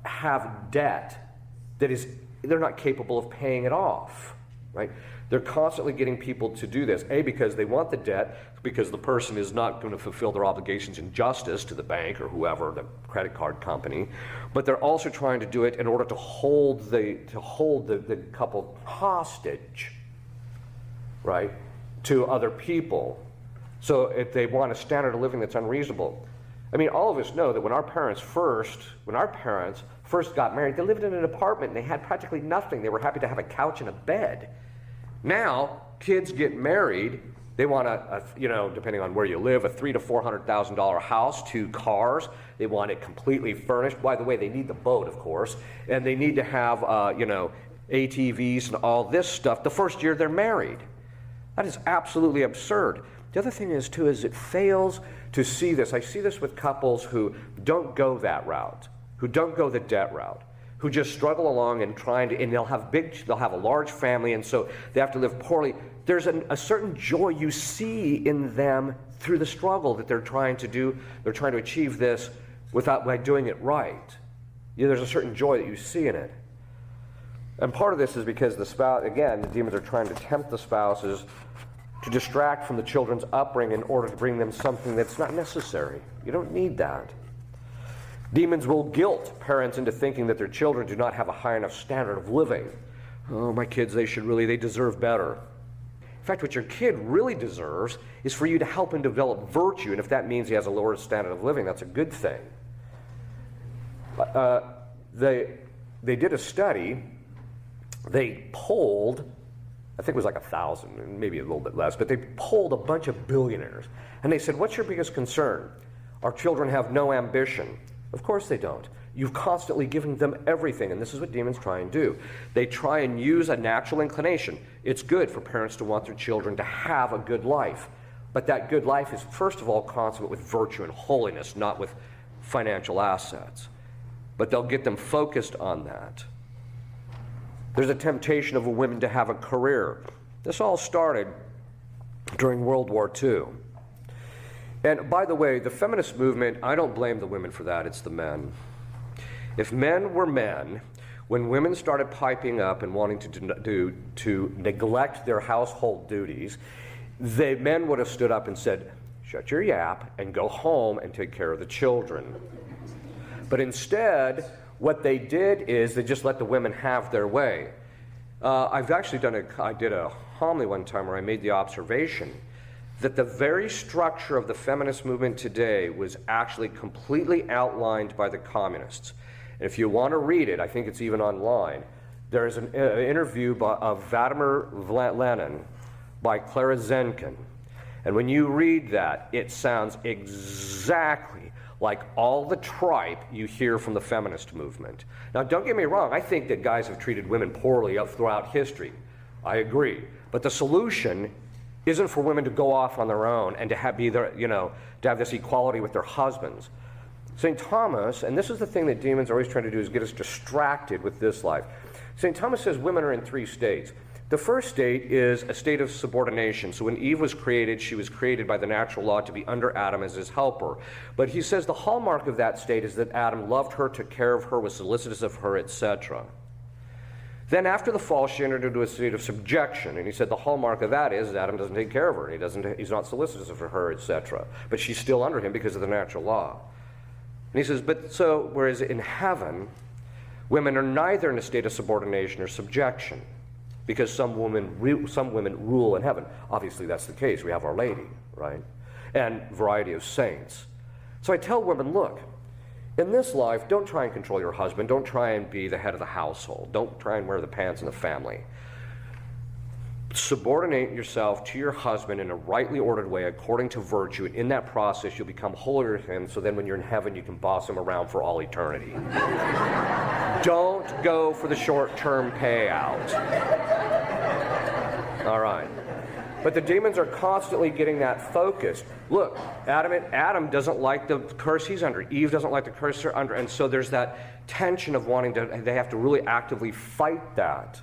have debt that is they're not capable of paying it off, right? They're constantly getting people to do this, A, because they want the debt, because the person is not going to fulfill their obligations in justice to the bank or whoever, the credit card company, but they're also trying to do it in order to hold the couple hostage, right, to other people. So if they want a standard of living that's unreasonable. I mean, all of us know that when our parents first got married, they lived in an apartment and they had practically nothing. They were happy to have a couch and a bed. Now, kids get married, they want depending on where you live, a $300,000 to $400,000 house, 2 cars. They want it completely furnished. By the way, they need the boat, of course, and they need to have, ATVs and all this stuff the first year they're married. That is absolutely absurd. The other thing is, too, is it fails to see this. I see this with couples who don't go that route, who don't go the debt route, who just struggle along and they'll have a large family, and so they have to live poorly. There's a certain joy you see in them through the struggle that they're trying to do. They're trying to achieve this by doing it right. There's a certain joy that you see in it. And part of this is because the spouse, again, the demons are trying to tempt the spouses to distract from the children's upbringing in order to bring them something that's not necessary. You don't need that. Demons will guilt parents into thinking that their children do not have a high enough standard of living. Oh, my kids, they deserve better. In fact, what your kid really deserves is for you to help him develop virtue, and if that means he has a lower standard of living, that's a good thing. They did a study. They polled, I think it was like 1,000, maybe a little bit less, but they polled a bunch of billionaires, and they said, what's your biggest concern? Our children have no ambition. Of course they don't. You've constantly given them everything, and this is what demons try and do. They try and use a natural inclination. It's good for parents to want their children to have a good life, but that good life is first of all consummate with virtue and holiness, not with financial assets. But they'll get them focused on that. There's a temptation of women to have a career. This all started during World War II. And by the way, the feminist movement, I don't blame the women for that, it's the men. If men were men, when women started piping up and wanting to neglect their household duties, the men would have stood up and said, shut your yap and go home and take care of the children. But instead, what they did is they just let the women have their way. I've actually I did a homily one time where I made the observation that the very structure of the feminist movement today was actually completely outlined by the communists. And if you want to read it, I think it's even online, there is an interview of Vladimir Lenin by Clara Zenkin. And when you read that, it sounds exactly like all the tripe you hear from the feminist movement. Now, don't get me wrong, I think that guys have treated women poorly throughout history. I agree. But the solution isn't for women to go off on their own and to have this equality with their husbands. St. Thomas, and this is the thing that demons are always trying to do, is get us distracted with this life. St. Thomas says women are in 3 states. The first state is a state of subordination. So when Eve was created, she was created by the natural law to be under Adam as his helper. But he says the hallmark of that state is that Adam loved her, took care of her, was solicitous of her, etc. Then after the fall, she entered into a state of subjection. And he said the hallmark of that is Adam doesn't take care of her. He's not solicitous of her, etc. But she's still under him because of the natural law. And he says, whereas in heaven, women are neither in a state of subordination or subjection, because some women rule in heaven. Obviously, that's the case. We have Our Lady, right? And a variety of saints. So I tell women, look, in this life, don't try and control your husband. Don't try and be the head of the household. Don't try and wear the pants in the family. Subordinate yourself to your husband in a rightly ordered way according to virtue, and in that process you'll become holier to him, so then when you're in heaven you can boss him around for all eternity. Don't go for the short-term payout. All right. But the demons are constantly getting that focused. Look, Adam doesn't like the curse he's under. Eve doesn't like the curse they're under, and so there's that tension of they have to really actively fight that.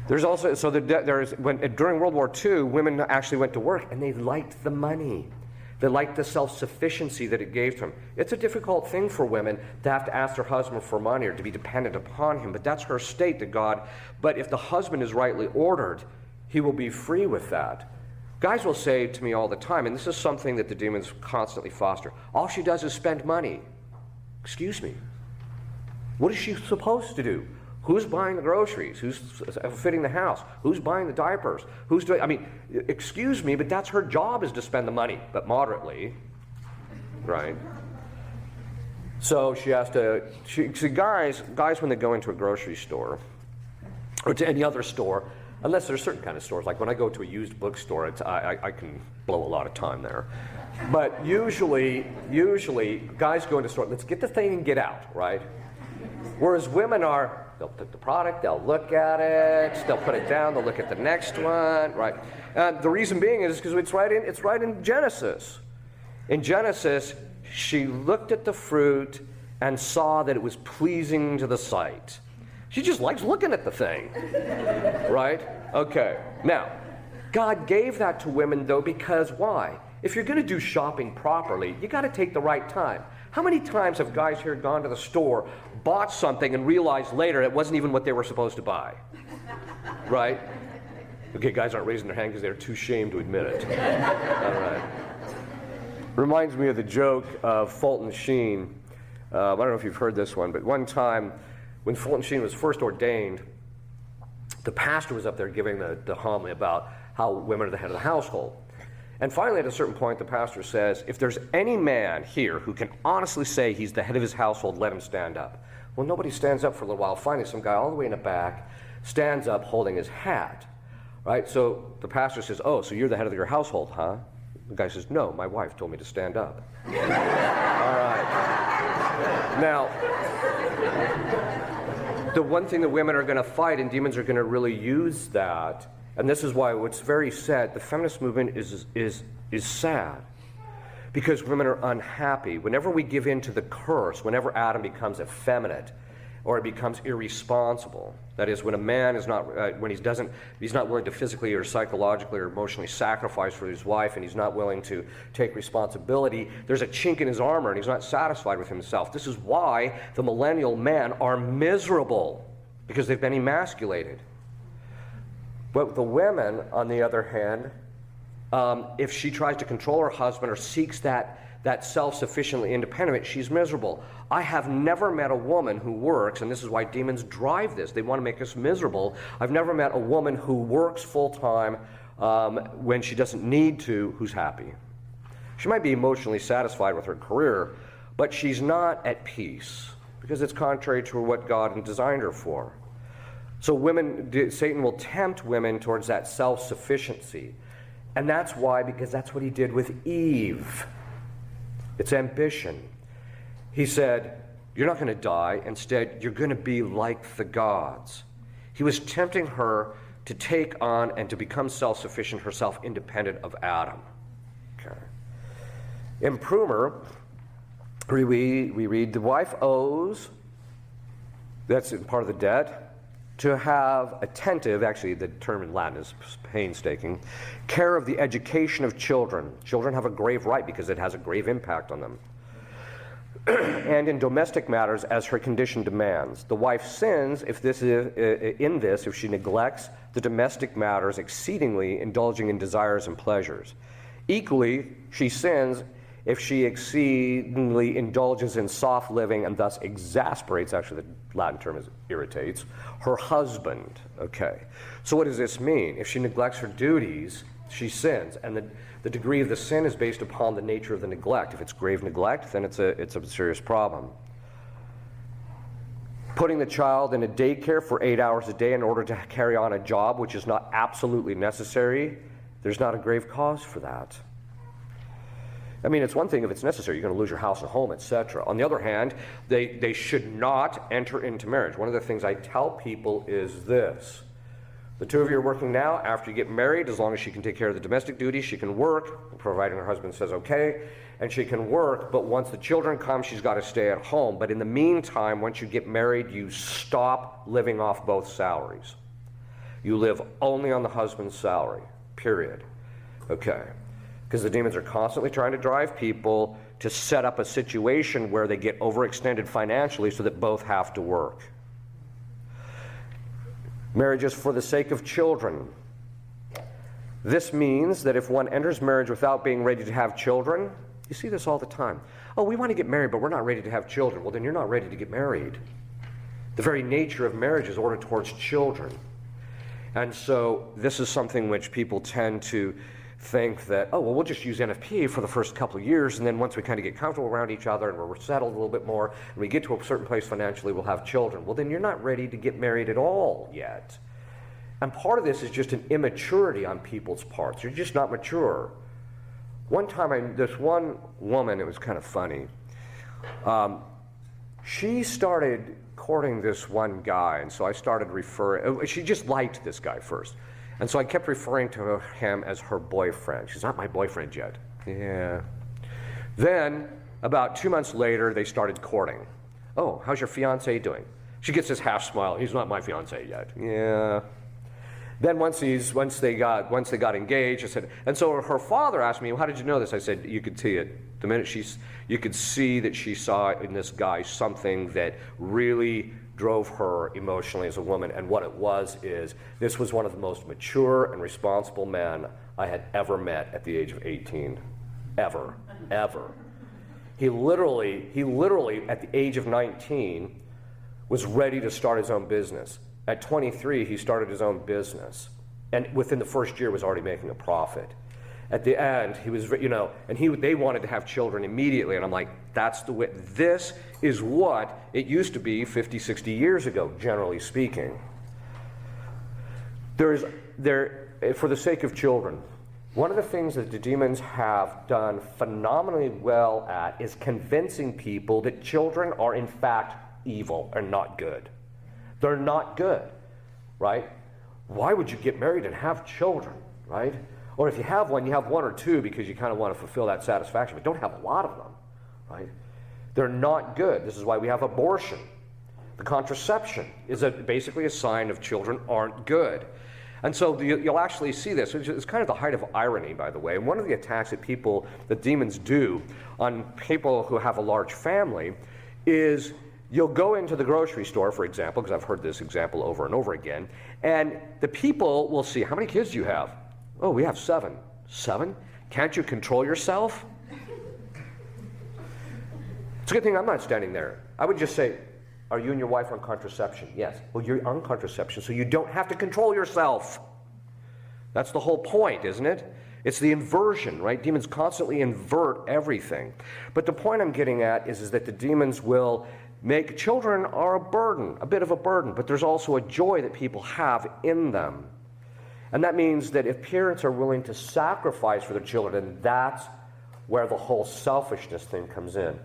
There's also, during World War II, women actually went to work and they liked the money. They liked the self-sufficiency that it gave them. It's a difficult thing for women to have to ask their husband for money or to be dependent upon him, but that's her state to God. But if the husband is rightly ordered, he will be free with that. Guys will say to me all the time, and this is something that the demons constantly foster, all she does is spend money. Excuse me. What is she supposed to do? Who's buying the groceries? Who's fitting the house? Who's buying the diapers? Excuse me, but that's her job, is to spend the money, but moderately, right? So she has to, guys when they go into a grocery store, or to any other store, unless there's certain kind of stores, like when I go to a used bookstore, I can blow a lot of time there. But usually, guys go into a store, let's get the thing and get out, right? Whereas women they'll pick the product, they'll look at it, they'll put it down, they'll look at the next one, right? The reason being is because it's right in Genesis. In Genesis, she looked at the fruit and saw that it was pleasing to the sight. She just likes looking at the thing, right? Okay, now, God gave that to women, though, because why? If you're going to do shopping properly, you got to take the right time. How many times have guys here gone to the store, bought something, and realized later it wasn't even what they were supposed to buy? Right? Okay, guys aren't raising their hand because they're too ashamed to admit it. All right. Reminds me of the joke of Fulton Sheen. I don't know if you've heard this one, but one time when Fulton Sheen was first ordained, the pastor was up there giving the homily about how women are the head of the household. And finally, at a certain point, the pastor says, if there's any man here who can honestly say he's the head of his household, let him stand up. Well, nobody stands up for a little while. Finally, some guy all the way in the back stands up holding his hat. Right? So the pastor says, oh, so you're the head of your household, huh? The guy says, no, my wife told me to stand up. All right. Now, the one thing that women are going to fight, and demons are going to really use that, and this is why what's very sad, the feminist movement is sad. Because women are unhappy. Whenever we give in to the curse, whenever Adam becomes effeminate, or it becomes irresponsible. That is, when a man is not, he's not willing to physically or psychologically or emotionally sacrifice for his wife, and he's not willing to take responsibility, there's a chink in his armor, and he's not satisfied with himself. This is why the millennial men are miserable, because they've been emasculated. But the women, on the other hand, if she tries to control her husband or seeks that self-sufficiently independent, she's miserable. I have never met a woman who works, and this is why demons drive this. They want to make us miserable. I've never met a woman who works full-time when she doesn't need to, who's happy. She might be emotionally satisfied with her career, but she's not at peace, because it's contrary to what God designed her for. So Satan will tempt women towards that self-sufficiency. And that's why, because that's what he did with Eve. It's ambition. He said, you're not going to die. Instead, you're going to be like the gods. He was tempting her to take on and to become self-sufficient herself, independent of Adam. Okay. In Prumer, we read, the wife owes, that's part of the debt, to have attentive, actually the term in Latin is painstaking, care of the education of children. Children have a grave right because it has a grave impact on them. And in domestic matters as her condition demands. The wife sins if she neglects the domestic matters exceedingly, indulging in desires and pleasures. Equally, she sins if she exceedingly indulges in soft living and thus exasperates, actually the Latin term is irritates, her husband. Okay. So what does this mean? If she neglects her duties, she sins. And the degree of the sin is based upon the nature of the neglect. If it's grave neglect, then it's a serious problem. Putting the child in a daycare for 8 hours a day in order to carry on a job which is not absolutely necessary, there's not a grave cause for that. I mean, it's one thing if it's necessary, you're going to lose your house and home, etc. On the other hand, they should not enter into marriage. One of the things I tell people is this. The two of you are working now. After you get married, as long as she can take care of the domestic duties, she can work, providing her husband says okay, and she can work, but once the children come, she's got to stay at home. But in the meantime, once you get married, you stop living off both salaries. You live only on the husband's salary, period. Okay. Because the demons are constantly trying to drive people to set up a situation where they get overextended financially so that both have to work. Marriage is for the sake of children. This means that if one enters marriage without being ready to have children, you see this all the time. Oh, we want to get married, but we're not ready to have children. Well, then you're not ready to get married. The very nature of marriage is ordered towards children. And so this is something which people tend to think that, oh, well, we'll just use NFP for the first couple of years, and then once we kind of get comfortable around each other and we're settled a little bit more, and we get to a certain place financially, we'll have children. Well, then you're not ready to get married at all yet. And part of this is just an immaturity on people's parts. You're just not mature. One time, this one woman, it was kind of funny. She started courting this one guy, and so I started referring, she just liked this guy first. And so I kept referring to him as her boyfriend. She's not my boyfriend yet. Yeah. Then, about 2 months later, they started courting. Oh, how's your fiance doing? She gets this half smile. He's not my fiance yet. Yeah. Then once they got engaged, I said, and so her father asked me, well, how did you know this? I said, you could see it. The minute you could see that she saw in this guy something that really drove her emotionally as a woman, and what it was is this was one of the most mature and responsible men I had ever met at the age of 18. Ever. He literally at the age of 19 was ready to start his own business. At 23, he started his own business, and within the first year was already making a profit. At the end, he was, and they wanted to have children immediately, and I'm like, that's the way. This is what it used to be 50, 60 years ago, generally speaking. For the sake of children, one of the things that the demons have done phenomenally well at is convincing people that children are in fact evil and not good. They're not good, right? Why would you get married and have children, right? Or if you have one, you have one or two because you kind of want to fulfill that satisfaction, but don't have a lot of them, right? They're not good. This is why we have abortion. The contraception is basically a sign of children aren't good. And so you'll actually see this, which is kind of the height of irony, by the way. And one of the attacks that demons do on people who have a large family is you'll go into the grocery store, for example, because I've heard this example over and over again, and the people will see, how many kids do you have? Oh, we have 7. 7? Can't you control yourself? It's a good thing I'm not standing there. I would just say, are you and your wife on contraception? Yes. Well, you're on contraception, so you don't have to control yourself. That's the whole point, isn't it? It's the inversion, right? Demons constantly invert everything. But the point I'm getting at is that the demons will make children are a burden, a bit of a burden, but there's also a joy that people have in them. And that means that if parents are willing to sacrifice for their children, that's where the whole selfishness thing comes in.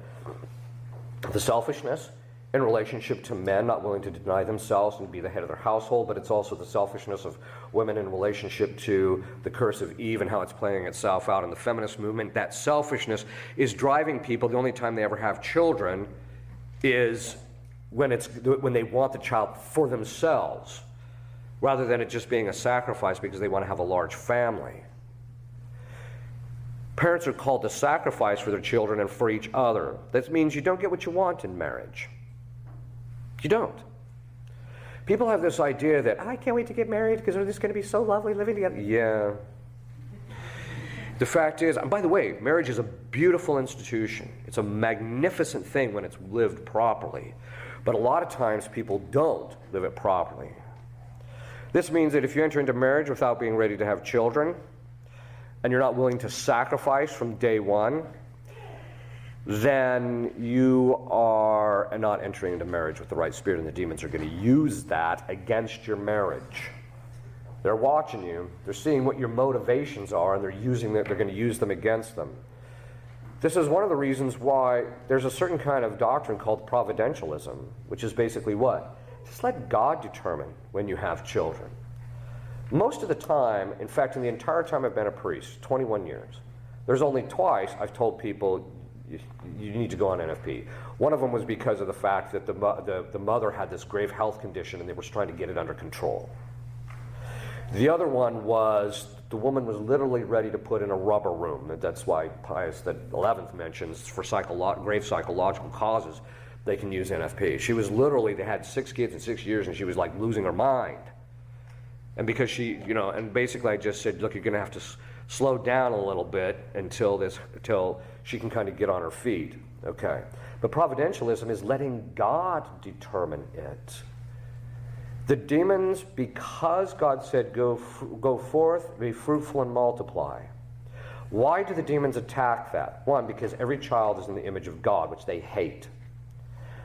The selfishness in relationship to men not willing to deny themselves and be the head of their household, but it's also the selfishness of women in relationship to the curse of Eve and how it's playing itself out in the feminist movement. That selfishness is driving people. The only time they ever have children is when they want the child for themselves, rather than it just being a sacrifice because they want to have a large family. Parents are called to sacrifice for their children and for each other. That means you don't get what you want in marriage. You don't. People have this idea that, I can't wait to get married because it's going to be so lovely living together. Yeah. The fact is, and by the way, marriage is a beautiful institution. It's a magnificent thing when it's lived properly. But a lot of times people don't live it properly. This means that if you enter into marriage without being ready to have children, and you're not willing to sacrifice from day one, then you are not entering into marriage with the right spirit, and the demons are going to use that against your marriage. They're watching you, they're seeing what your motivations are, and they're going to use them against them. This is one of the reasons why there's a certain kind of doctrine called providentialism, which is basically what? Just let God determine when you have children. Most of the time, in fact, in the entire time I've been a priest, 21 years, there's only twice I've told people, you need to go on NFP. One of them was because of the fact that the mother had this grave health condition and they were trying to get it under control. The other one was the woman was literally ready to put in a rubber room. That's why Pius XI mentions for grave psychological causes they can use NFP. She was literally, they had 6 kids in 6 years and she was like losing her mind. And because she, and basically I just said, look, you're going to have to slow down a little bit until she can kind of get on her feet. Okay. But providentialism is letting God determine it. The demons, because God said, go forth, be fruitful and multiply. Why do the demons attack that? One, because every child is in the image of God, which they hate.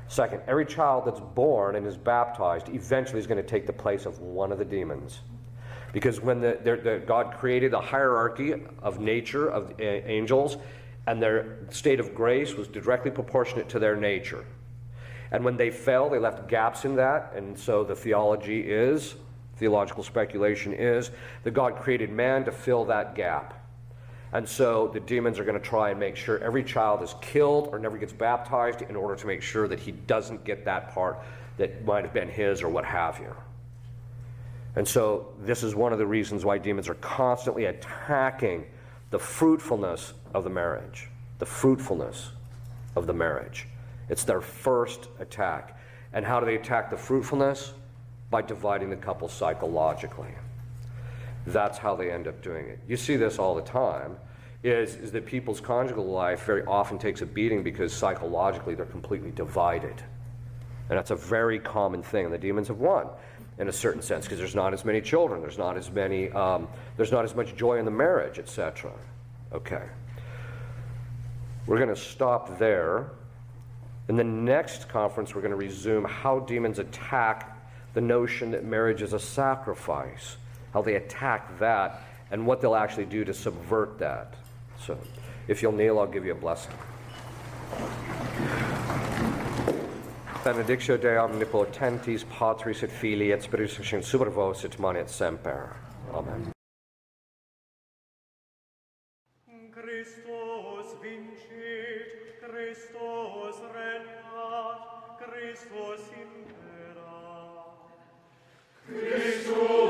Second, every child that's born and is baptized eventually is going to take the place of one of the demons. Because when God created a hierarchy of nature, of angels, and their state of grace was directly proportionate to their nature. And when they fell, they left gaps in that, and so the theological speculation is, that God created man to fill that gap. And so the demons are going to try and make sure every child is killed or never gets baptized in order to make sure that he doesn't get that part that might have been his or what have you. And so this is one of the reasons why demons are constantly attacking the fruitfulness of the marriage. The fruitfulness of the marriage. It's their first attack. And how do they attack the fruitfulness? By dividing the couple psychologically. That's how they end up doing it. You see this all the time, is that people's conjugal life very often takes a beating because psychologically they're completely divided. And that's a very common thing. The demons have won in a certain sense because there's not as many children, there's not as much joy in the marriage, etc. Okay. We're going to stop there. In the next conference, we're going to resume how demons attack the notion that marriage is a sacrifice. How they attack that, and what they'll actually do to subvert that. So, if you'll kneel, I'll give you a blessing. Benedictio Dei omnipotentis, Patris et Filii et Spiritus Sancti, super vos et manet semper. Amen. Christus vincit, Christus regnat, Christus in terra. Christus